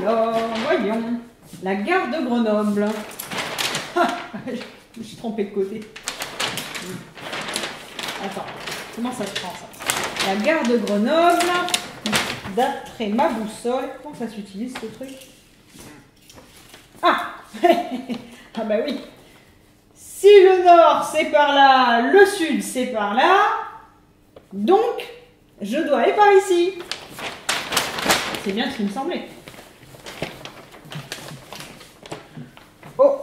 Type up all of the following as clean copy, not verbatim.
Alors, voyons. La gare de Grenoble. Ah, je me suis trompée de côté. Attends, comment ça se prend ça? La gare de Grenoble, d'après ma boussole. Comment ça s'utilise ce truc? Ah ah bah oui. Si le nord c'est par là, le sud c'est par là, donc je dois aller par ici. C'est bien ce qui me semblait. Oh,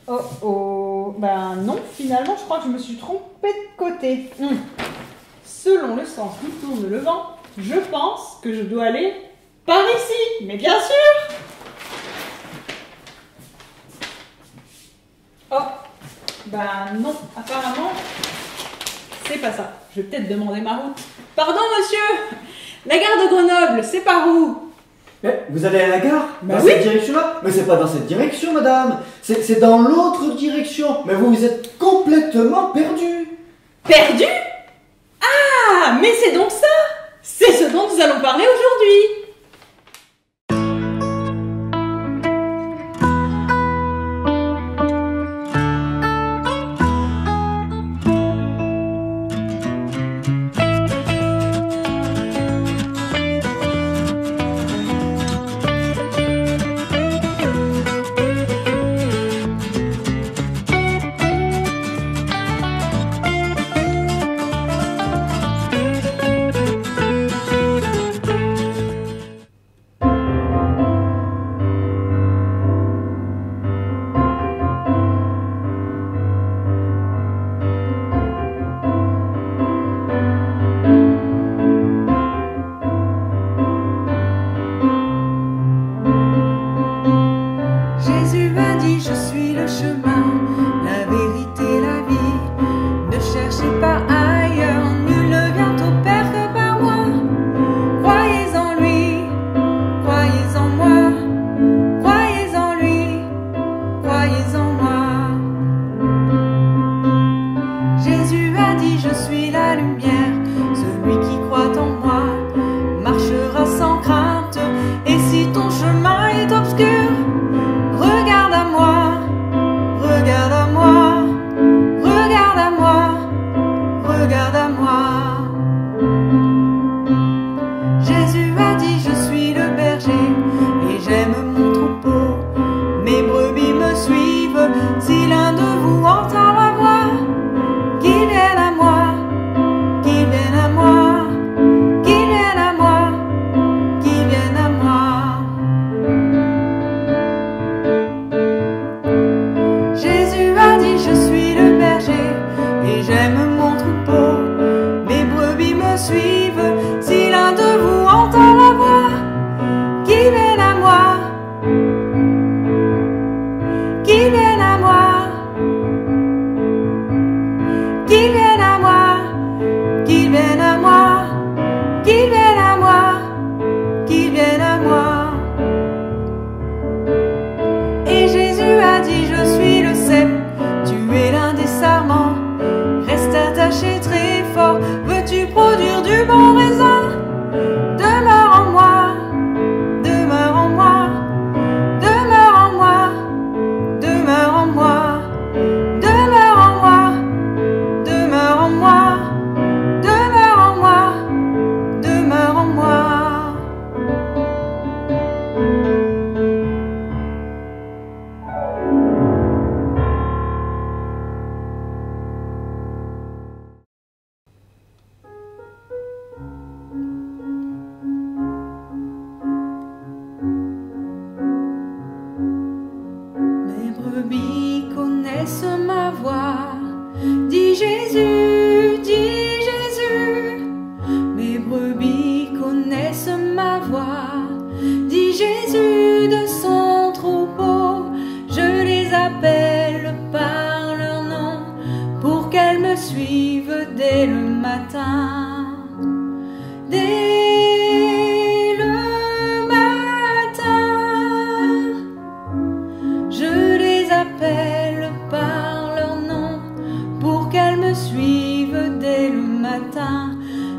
oh, oh. Ben non, finalement je crois que je me suis trompée de côté. Selon le sens d'où tourne le vent, je pense que je dois aller par ici. Mais bien sûr. Oh, ben non, apparemment, c'est pas ça. Je vais peut-être demander ma route. Pardon, monsieur, la gare de Grenoble, c'est par où? Mais vous allez à la gare? Bah dans oui. cette direction-là? Mais c'est pas dans cette direction, madame. C'est dans l'autre direction. Mais vous êtes complètement perdu. Perdu? Ah, mais c'est donc ça. C'est ce dont nous allons parler aujourd'hui.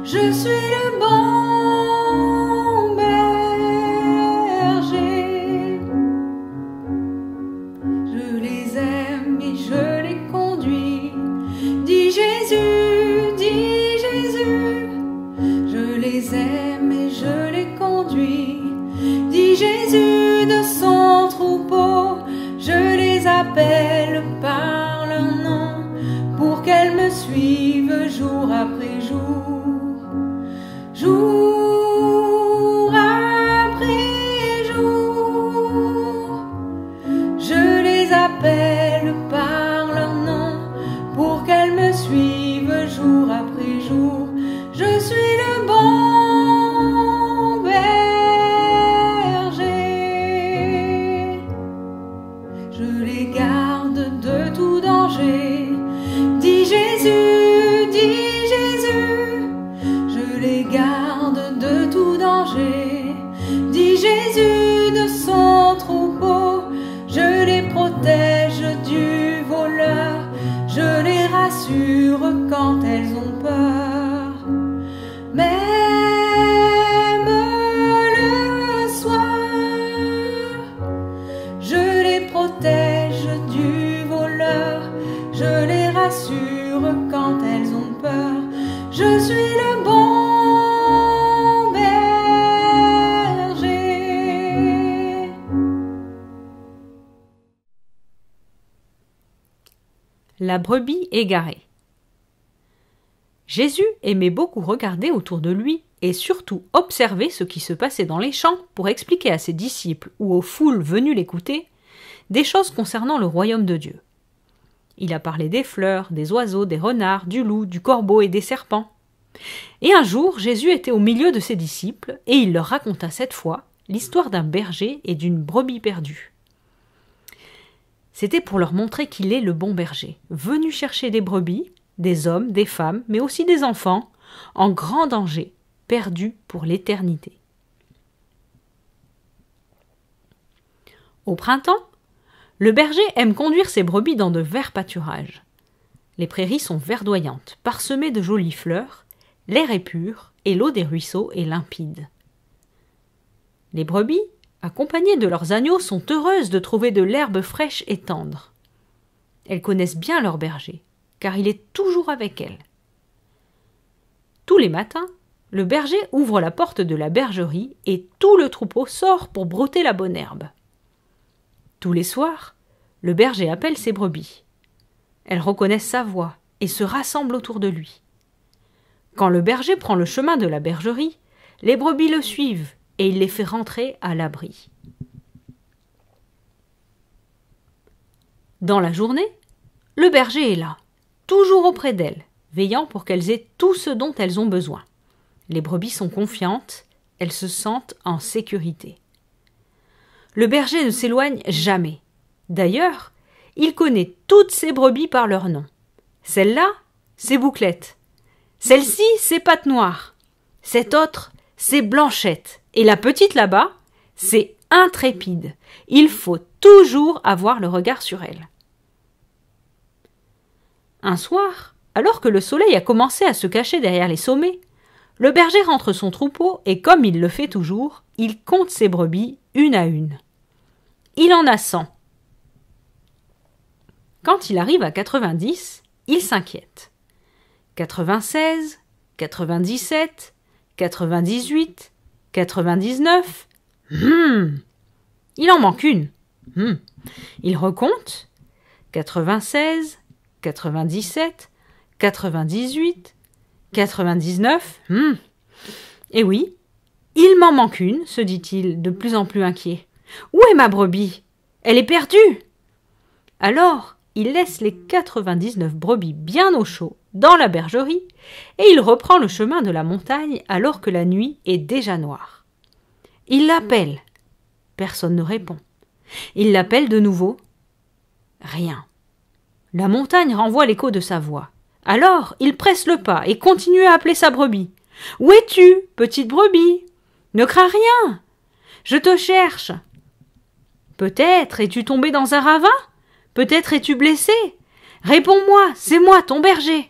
Je suis le bon berger. conduit, dit Jésus de son troupeau. Je les appelle par leur nom, pour qu'elles me suivent jour après jour. Jour après jour, je les appelle par leur nom, pour qu'elles me suivent jour après jour. Je suis le bon berger, je les garde de tout danger, dit Jésus, je les garde de tout danger, dit Jésus de son troupeau. Je les protège du voleur, je les rassure quand elles ont peur. Même le soir, je les protège du voleur, je les rassure quand elles ont peur. Je suis le bon berger. La brebis égarée. Jésus aimait beaucoup regarder autour de lui et surtout observer ce qui se passait dans les champs pour expliquer à ses disciples ou aux foules venues l'écouter des choses concernant le royaume de Dieu. Il a parlé des fleurs, des oiseaux, des renards, du loup, du corbeau et des serpents. Et un jour, Jésus était au milieu de ses disciples et il leur raconta cette fois l'histoire d'un berger et d'une brebis perdue. C'était pour leur montrer qu'il est le bon berger, venu chercher des brebis, des hommes, des femmes, mais aussi des enfants, en grand danger, perdus pour l'éternité. Au printemps, le berger aime conduire ses brebis dans de verts pâturages. Les prairies sont verdoyantes, parsemées de jolies fleurs, l'air est pur et l'eau des ruisseaux est limpide. Les brebis, accompagnées de leurs agneaux, sont heureuses de trouver de l'herbe fraîche et tendre. Elles connaissent bien leur berger, car il est toujours avec elles. Tous les matins, le berger ouvre la porte de la bergerie et tout le troupeau sort pour brouter la bonne herbe. Tous les soirs, le berger appelle ses brebis. Elles reconnaissent sa voix et se rassemblent autour de lui. Quand le berger prend le chemin de la bergerie, les brebis le suivent et il les fait rentrer à l'abri. Dans la journée, le berger est là, toujours auprès d'elles, veillant pour qu'elles aient tout ce dont elles ont besoin. Les brebis sont confiantes, elles se sentent en sécurité. Le berger ne s'éloigne jamais. D'ailleurs, il connaît toutes ses brebis par leur nom. Celle-là, c'est Bouclette. Celle-ci, c'est Patte Noire. Cette autre, c'est Blanchette. Et la petite là-bas, c'est Intrépide. Il faut toujours avoir le regard sur elle. Un soir, alors que le soleil a commencé à se cacher derrière les sommets, le berger rentre son troupeau et comme il le fait toujours, il compte ses brebis une à une. Il en a 100. Quand il arrive à 90, il s'inquiète. 96, 97, 98, 99. Il en manque une. Il recompte. 96, 97, 98, 99. Eh oui, il m'en manque une, se dit-il, de plus en plus inquiet. Où est ma brebis? Elle est perdue. Alors, il laisse les 99 brebis bien au chaud dans la bergerie et il reprend le chemin de la montagne alors que la nuit est déjà noire. Il l'appelle. Personne ne répond. Il l'appelle de nouveau. Rien. La montagne renvoie l'écho de sa voix. Alors, il presse le pas et continue à appeler sa brebis. « Où es-tu, petite brebis? Ne crains rien. Je te cherche. Peut-être es-tu tombé dans un ravin? Peut-être es-tu blessé? Réponds-moi, c'est moi, ton berger. »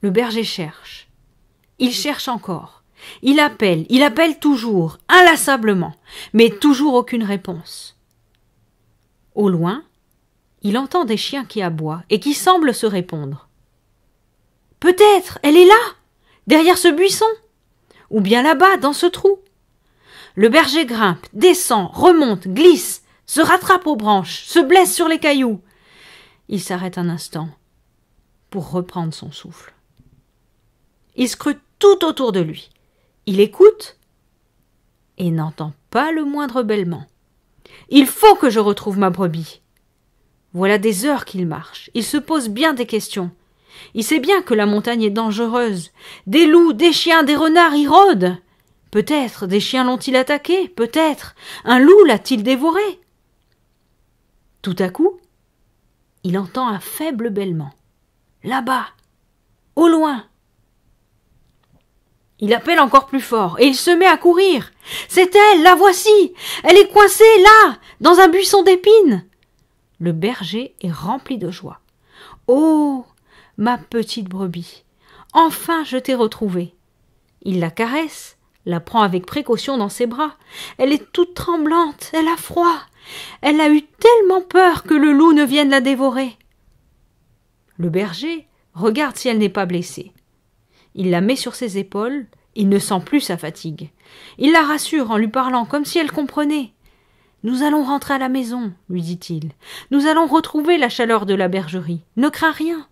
Le berger cherche. Il cherche encore. Il appelle toujours, inlassablement, mais toujours aucune réponse. Au loin, il entend des chiens qui aboient et qui semblent se répondre. « Peut-être, elle est là, derrière ce buisson. ou bien là-bas, dans ce trou. Le berger grimpe, descend, remonte, glisse, se rattrape aux branches, se blesse sur les cailloux. Il s'arrête un instant pour reprendre son souffle. Il scrute tout autour de lui. Il écoute et n'entend pas le moindre bêlement. Il faut que je retrouve ma brebis. Voilà des heures qu'il marche. Il se pose bien des questions. Il sait bien que la montagne est dangereuse. Des loups, des chiens, des renards y rôdent. Peut-être des chiens l'ont-ils attaqué, peut-être un loup l'a-t-il dévoré. Tout à coup, il entend un faible bêlement. Là-bas, au loin. Il appelle encore plus fort et il se met à courir. C'est elle, la voici. Elle est coincée là, dans un buisson d'épines. Le berger est rempli de joie. Oh, ma petite brebis, enfin je t'ai retrouvée. Il la caresse, la prend avec précaution dans ses bras. Elle est toute tremblante, elle a froid. Elle a eu tellement peur que le loup ne vienne la dévorer. Le berger regarde si elle n'est pas blessée. Il la met sur ses épaules, il ne sent plus sa fatigue. Il la rassure en lui parlant comme si elle comprenait. « Nous allons rentrer à la maison, lui dit-il. Nous allons retrouver la chaleur de la bergerie. Ne crains rien.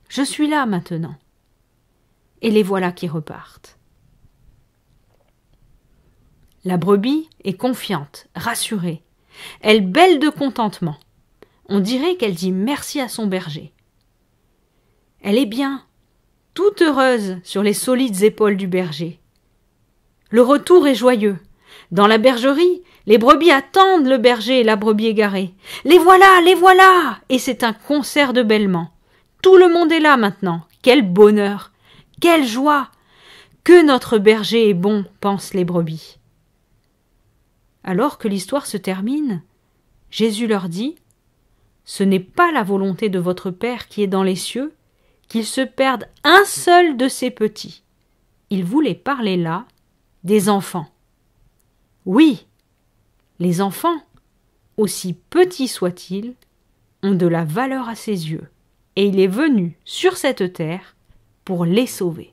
Je suis là maintenant. » Et les voilà qui repartent. La brebis est confiante, rassurée. Elle bêle de contentement. On dirait qu'elle dit merci à son berger. Elle est bien, toute heureuse sur les solides épaules du berger. Le retour est joyeux. Dans la bergerie, les brebis attendent le berger et la brebis égarée. Les voilà, les voilà! Et c'est un concert de bêlements. Tout le monde est là maintenant. Quel bonheur! Quelle joie! Que notre berger est bon, pensent les brebis. Alors que l'histoire se termine, Jésus leur dit « Ce n'est pas la volonté de votre Père qui est dans les cieux, qu'il se perde un seul de ses petits. » Il voulait parler là des enfants. Oui, les enfants, aussi petits soient-ils, ont de la valeur à ses yeux, et il est venu sur cette terre pour les sauver.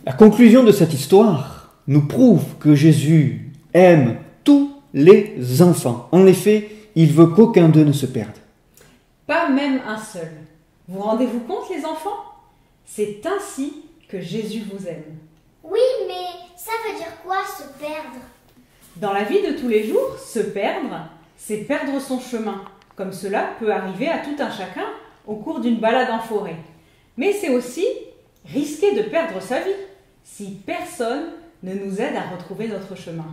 La conclusion de cette histoire nous prouve que Jésus aime tous les enfants. En effet, il veut qu'aucun d'eux ne se perde. Pas même un seul. Vous rendez-vous compte, les enfants? C'est ainsi que Jésus vous aime. Oui, mais ça veut dire quoi, se perdre? Dans la vie de tous les jours, se perdre, c'est perdre son chemin, comme cela peut arriver à tout un chacun au cours d'une balade en forêt. Mais c'est aussi risquer de perdre sa vie, si personne ne nous aide à retrouver notre chemin.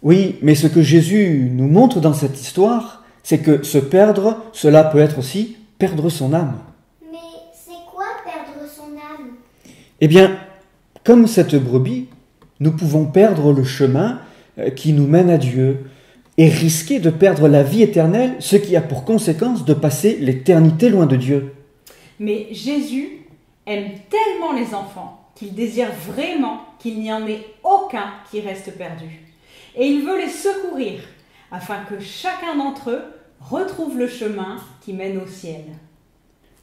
Oui, mais ce que Jésus nous montre dans cette histoire, c'est que se perdre, cela peut être aussi perdre son âme. Mais c'est quoi perdre son âme? Eh bien, comme cette brebis, nous pouvons perdre le chemin qui nous mène à Dieu et risquer de perdre la vie éternelle, ce qui a pour conséquence de passer l'éternité loin de Dieu. Mais Jésus aime tellement les enfants qu'il désire vraiment qu'il n'y en ait aucun qui reste perdu. Et il veut les secourir afin que chacun d'entre eux retrouve le chemin qui mène au ciel.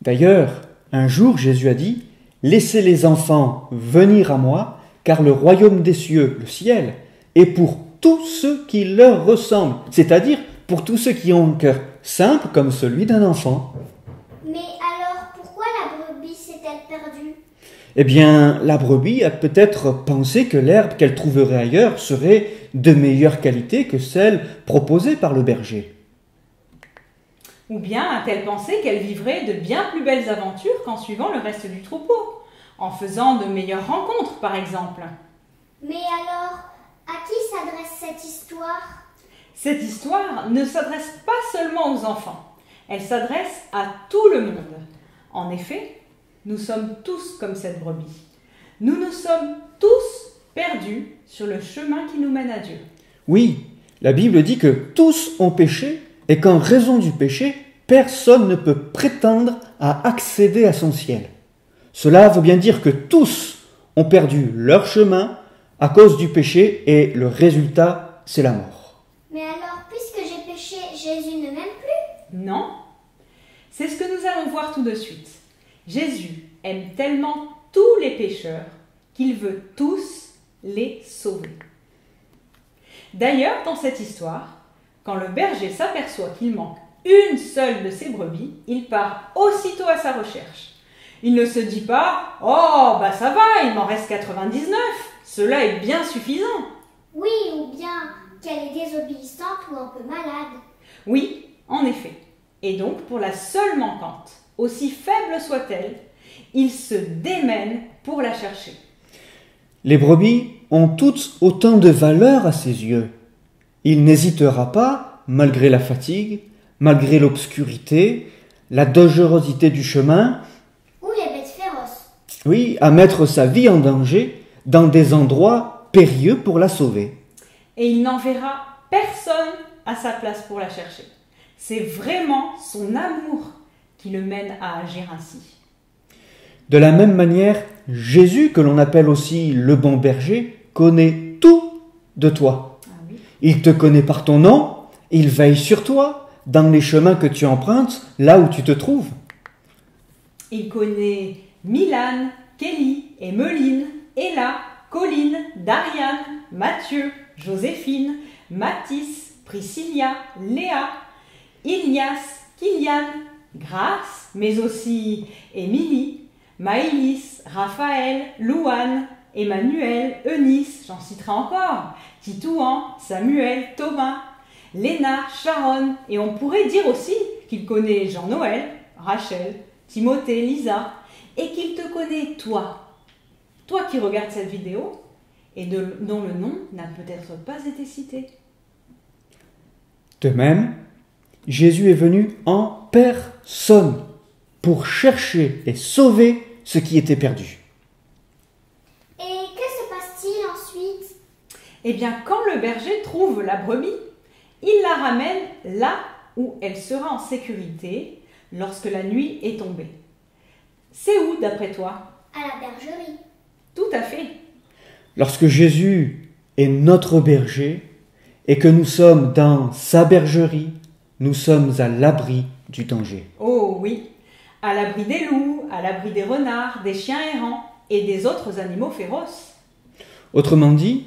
D'ailleurs, un jour Jésus a dit « Laissez les enfants venir à moi, car le royaume des cieux, le ciel, est pour tous ceux qui leur ressemblent, c'est-à-dire pour tous ceux qui ont un cœur simple comme celui d'un enfant. » Mais alors, pourquoi la brebis s'est-elle perdue? Eh bien, la brebis a peut-être pensé que l'herbe qu'elle trouverait ailleurs serait de meilleure qualité que celle proposée par le berger. Ou bien a-t-elle pensé qu'elle vivrait de bien plus belles aventures qu'en suivant le reste du troupeau, en faisant de meilleures rencontres par exemple. Mais alors, à qui s'adresse cette histoire? Cette histoire ne s'adresse pas seulement aux enfants, elle s'adresse à tout le monde. En effet, nous sommes tous comme cette brebis. Nous nous sommes tous perdus sur le chemin qui nous mène à Dieu. Oui, la Bible dit que tous ont péché et qu'en raison du péché, personne ne peut prétendre à accéder à son ciel. Cela veut bien dire que tous ont perdu leur chemin à cause du péché et le résultat, c'est la mort. Mais alors, puisque j'ai péché, Jésus ne m'aime plus? Non, c'est ce que nous allons voir tout de suite. Jésus aime tellement tous les pécheurs qu'il veut tous les sauver. D'ailleurs, dans cette histoire, quand le berger s'aperçoit qu'il manque une seule de ses brebis, il part aussitôt à sa recherche. Il ne se dit pas « Oh, bah ça va, il m'en reste 99, cela est bien suffisant ». Oui, ou bien qu'elle est désobéissante ou un peu malade. Oui, en effet. Et donc, pour la seule manquante, aussi faible soit-elle, il se démène pour la chercher. Les brebis ont toutes autant de valeur à ses yeux. Il n'hésitera pas, malgré la fatigue, malgré l'obscurité, la dangerosité du chemin, Ou les bêtes féroces. oui, à mettre sa vie en danger dans des endroits périlleux pour la sauver. Et il n'enverra personne à sa place pour la chercher. C'est vraiment son amour qui le mène à agir ainsi. De la même manière, Jésus, que l'on appelle aussi le bon berger, connaît tout de toi. Ah oui. Il te connaît par ton nom, il veille sur toi, dans les chemins que tu empruntes, là où tu te trouves. Il connaît Milan, Kelly, Emmeline, Ella, Colline, Dariane, Mathieu, Joséphine, Mathis, Priscilla, Léa, Ilias, Kylian, Grace, mais aussi Émilie, Maëlys, Raphaël, Louane, Emmanuel, Eunice, j'en citerai encore, Titouan, Samuel, Thomas, Léna, Sharon, et on pourrait dire aussi qu'il connaît Jean-Noël, Rachel, Timothée, Lisa, et qu'il te connaît toi qui regardes cette vidéo et dont le nom n'a peut-être pas été cité. De même, Jésus est venu en personne pour chercher et sauver ce qui était perdu. Et que se passe-t-il ensuite? Eh bien, quand le berger trouve la brebis, il la ramène là où elle sera en sécurité lorsque la nuit est tombée. C'est où, d'après toi? À la bergerie. Tout à fait. Lorsque Jésus est notre berger et que nous sommes dans sa bergerie, nous sommes à l'abri du danger. Oh oui, à l'abri des loups, à l'abri des renards, des chiens errants et des autres animaux féroces. Autrement dit,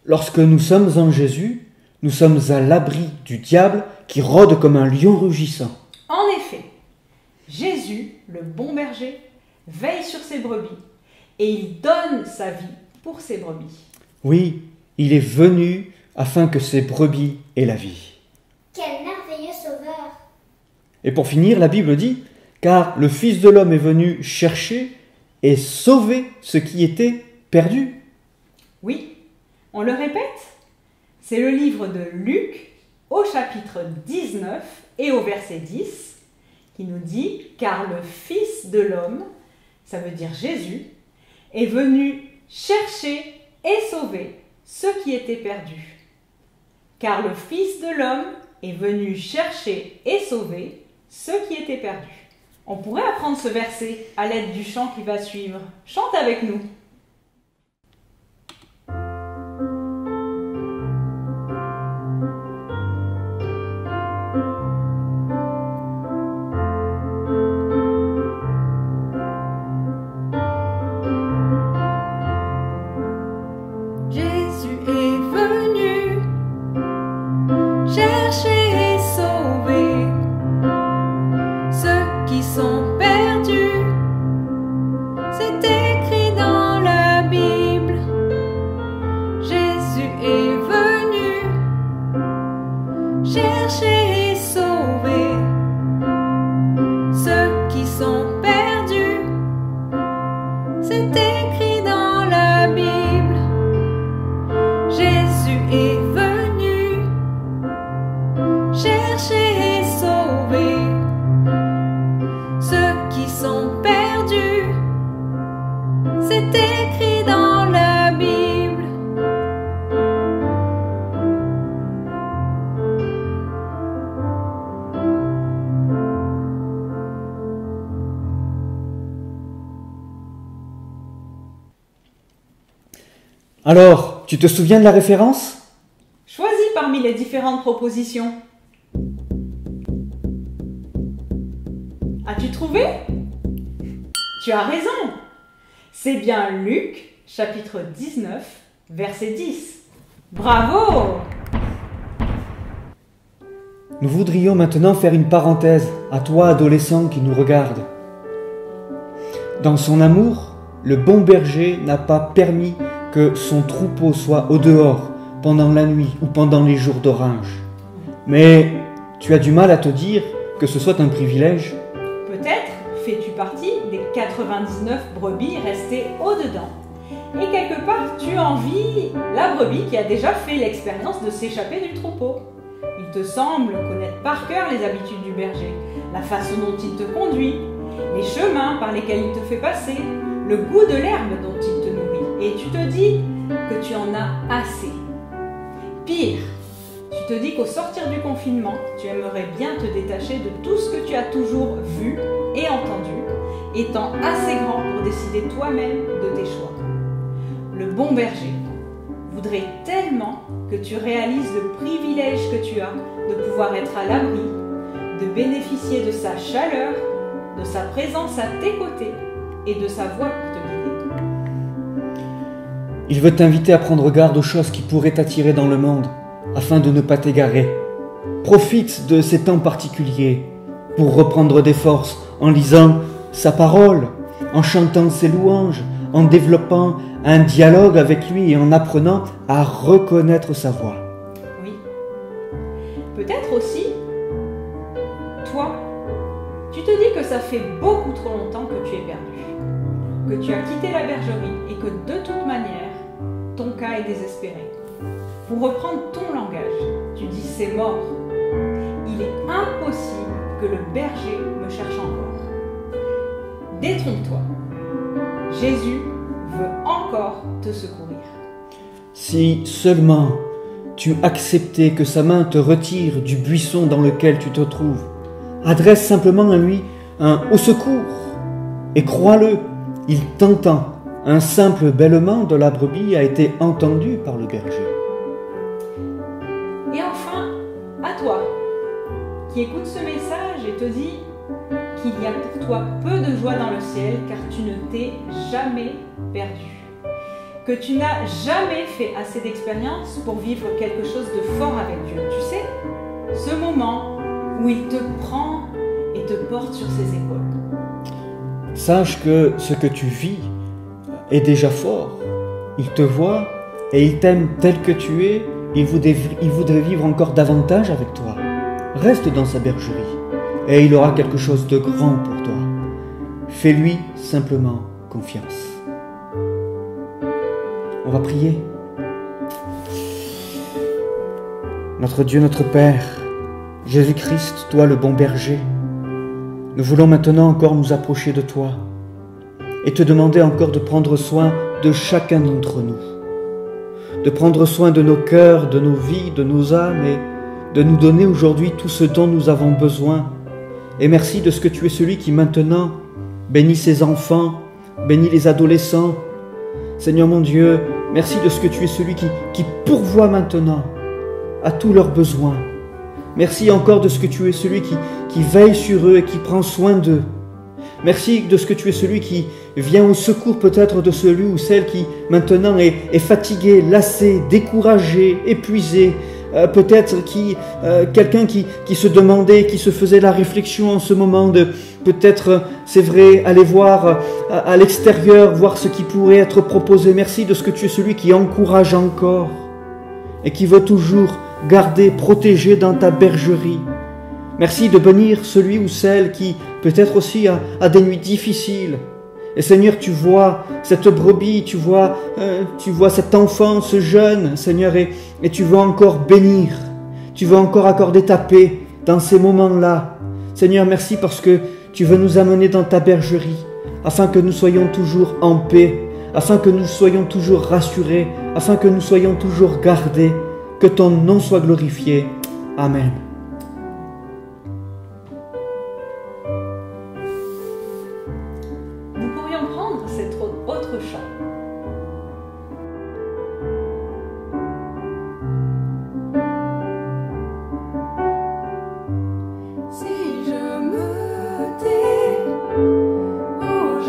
lorsque nous sommes en Jésus, nous sommes à l'abri du diable qui rôde comme un lion rugissant. En effet, Jésus, le bon berger, veille sur ses brebis et il donne sa vie pour ses brebis. Oui, il est venu afin que ses brebis aient la vie. Quel merveilleux sauveur! Et pour finir, la Bible dit « Car le Fils de l'homme est venu chercher et sauver ce qui était perdu. » Oui, on le répète, c'est le livre de Luc au chapitre 19 et au verset 10 qui nous dit « Car le Fils de l'homme, ça veut dire Jésus, est venu chercher et sauver ce qui était perdu. Car le Fils de l'homme est venu chercher et sauver ce qui était perdu. » On pourrait apprendre ce verset à l'aide du chant qui va suivre. Chante avec nous. Jésus est venu chercher et sauver ceux qui sont perdus. C'est écrit dans la Bible. Jésus est venu chercher et sauver ceux qui sont perdus. C'est écrit dans la Bible. Jésus est venu chercher et sauver ceux qui sont perdus. C'est écrit dans la Bible. Alors, tu te souviens de la référence ? Choisis parmi les différentes propositions. As-tu trouvé? Tu as raison. C'est bien Luc, chapitre 19, verset 10. Bravo! Nous voudrions maintenant faire une parenthèse à toi, adolescent, qui nous regarde. Dans son amour, le bon berger n'a pas permis que son troupeau soit au dehors pendant la nuit ou pendant les jours d'orage. Mais tu as du mal à te dire que ce soit un privilège. Peut-être fais-tu partie des 99 brebis restées au-dedans. Et quelque part, tu envies la brebis qui a déjà fait l'expérience de s'échapper du troupeau. Il te semble connaître par cœur les habitudes du berger, la façon dont il te conduit, les chemins par lesquels il te fait passer, le goût de l'herbe dont il te nourrit. Et tu te dis que tu en as assez. Pire, tu te dis qu'au sortir du confinement, tu aimerais bien te détacher de tout ce que tu as toujours vu et entendu, étant assez grand pour décider toi-même de tes choix. Le bon berger voudrait tellement que tu réalises le privilège que tu as de pouvoir être à l'abri, de bénéficier de sa chaleur, de sa présence à tes côtés et de sa voix pour te guider. Il veut t'inviter à prendre garde aux choses qui pourraient t'attirer dans le monde, afin de ne pas t'égarer. Profite de ces temps particuliers pour reprendre des forces en lisant sa parole, en chantant ses louanges, en développant un dialogue avec lui et en apprenant à reconnaître sa voix. Oui. Peut-être aussi, toi, tu te dis que ça fait beaucoup trop longtemps que tu es perdu, que tu as quitté la bergerie et que de toute manière, ton cas est désespéré. Pour reprendre ton langage, tu dis c'est mort. Il est impossible que le berger me cherche encore. Détrompe-toi. Jésus veut encore te secourir. Si seulement tu acceptais que sa main te retire du buisson dans lequel tu te trouves, adresse simplement à lui un « au secours » et crois-le, il t'entend. Un simple bêlement de la brebis a été entendu par le berger. Et enfin, à toi, qui écoute ce message et te dit qu'il y a pour toi peu de joie dans le ciel car tu ne t'es jamais perdu. Que tu n'as jamais fait assez d'expérience pour vivre quelque chose de fort avec Dieu. Tu sais, ce moment où il te prend et te porte sur ses épaules. Sache que ce que tu vis est déjà fort. Il te voit et il t'aime tel que tu es. Il voudrait vivre encore davantage avec toi. Reste dans sa bergerie et il aura quelque chose de grand pour toi. Fais-lui simplement confiance. On va prier. Notre Dieu, notre Père, Jésus-Christ, toi le bon berger, nous voulons maintenant encore nous approcher de toi et te demander encore de prendre soin de chacun d'entre nous, de prendre soin de nos cœurs, de nos vies, de nos âmes et de nous donner aujourd'hui tout ce dont nous avons besoin. Et merci de ce que tu es celui qui maintenant bénit ses enfants, bénit les adolescents. Seigneur mon Dieu, merci de ce que tu es celui qui pourvoit maintenant à tous leurs besoins. Merci encore de ce que tu es celui qui veille sur eux et qui prend soin d'eux. Merci de ce que tu es celui qui vient au secours peut-être de celui ou celle qui maintenant est fatigué, lassé, découragé, épuisé. Peut-être quelqu'un qui se demandait, qui se faisait la réflexion en ce moment de peut-être, c'est vrai, aller voir à l'extérieur, voir ce qui pourrait être proposé. Merci de ce que tu es celui qui encourage encore et qui veut toujours garder, protéger dans ta bergerie. Merci de bénir celui ou celle qui peut-être aussi a des nuits difficiles. Et Seigneur, tu vois cette brebis, tu vois cet enfant, ce jeune, Seigneur, et tu veux encore bénir, tu veux encore accorder ta paix dans ces moments-là. Seigneur, merci parce que tu veux nous amener dans ta bergerie, afin que nous soyons toujours en paix, afin que nous soyons toujours rassurés, afin que nous soyons toujours gardés, que ton nom soit glorifié. Amen. Nous pourrions prendre cet autre chant. Si je me tais, oh,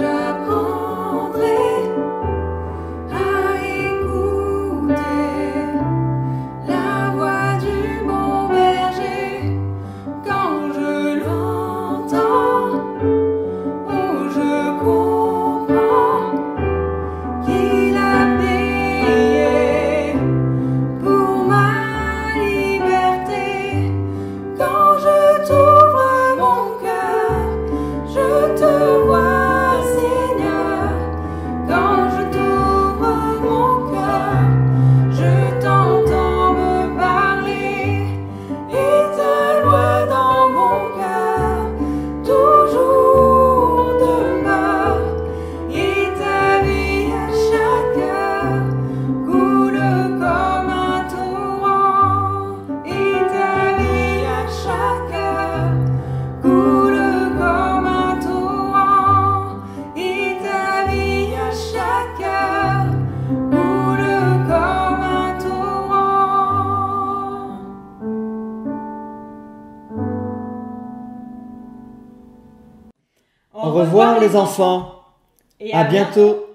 revoir les enfants. Et À bientôt.